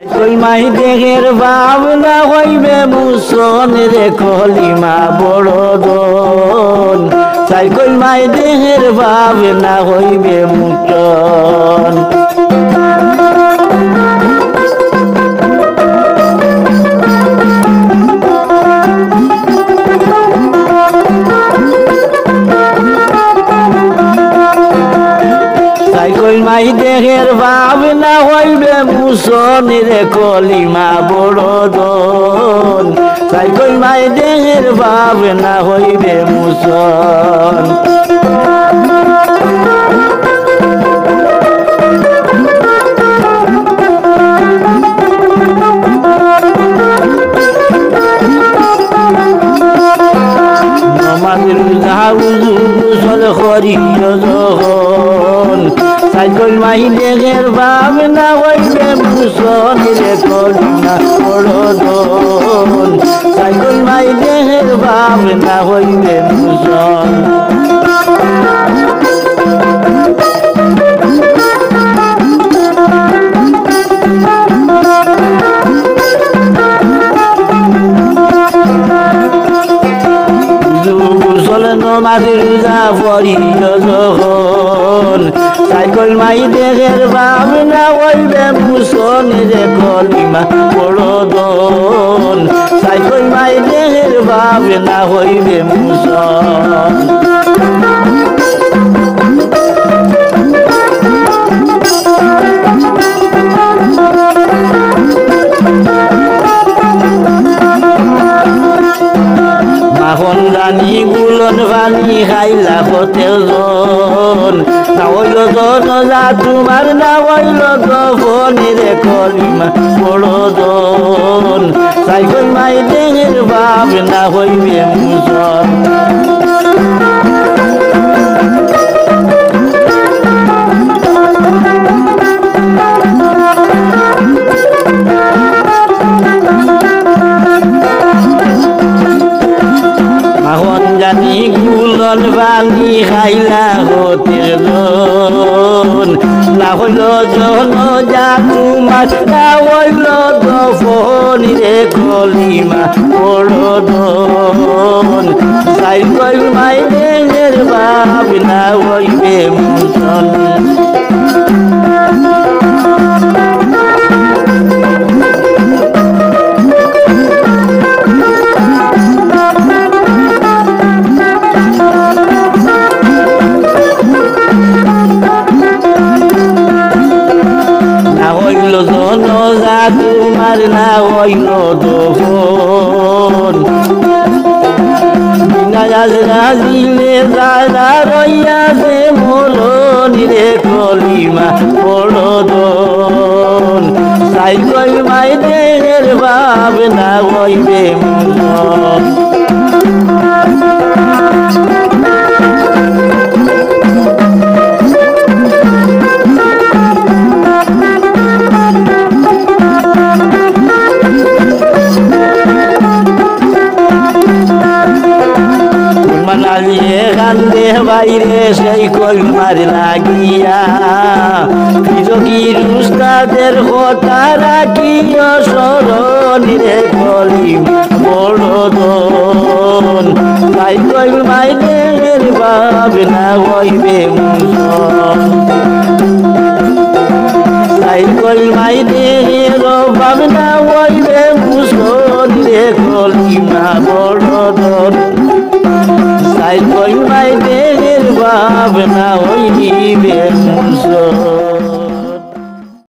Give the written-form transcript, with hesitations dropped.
কই মাই দেহের ভাবনা হইবে মুসন রে কলিমা বড় দন চাই কই মাই দেহের ভাবনা হইবে মুসন মাই দেহের ভাবনা হইবে মুসন রে কলিমা বড় দন তাই কই মাই দেহের ভাবনা হইবে মুসন নমাজের উজুল করিও যখন সাইকল মাই দেহের ভাবনা হইবে মুসন রে কলিমা বড় দন সাইকল মাই দেহের ভাবনা হইবে মুসন নমাজের রোজা পড়িও যখন সাইকল মাই দেহের ভাবনা হইবে মুসন রে কলিমা বড় দন সাইকল মাই দেহের ভাবনা হইবে মুসন মাখন রানী গুলন পানি খাইলা হোটেল জন না হইল জন যা তোমার না হইল দফন রে কলিমা বড় জন সাইকল মাই দেহের ভাবনা হইবে মুসন জানি গুলন পানি খাইলা হতে জন না হইল জন যা তোমার না হইল দফন রে কলিমা বড় দন সাইকল মাই দেহের ভাবনা হইবে মুসন তোমার না হইল দফন দিলে যারা রইয়াছে মরণ রে কলিমা বড় দন সাইকল মাই দেহের ভাবনা হইবে মুসন কান্দে বাইরে সেই কলমার লাগিয়া ফিরকির উস্তাদের কথা রাখিও স্মরণ রে কলিমা বড় দন তাই কলমাই দেহের ভাবনা হইবে মুসন তাই কলমাই দেহের ভাবনা হইবে মুসন রে কলিমা বড় দন সাইকল মাই দেহের ভাবনা হইবে মুসন।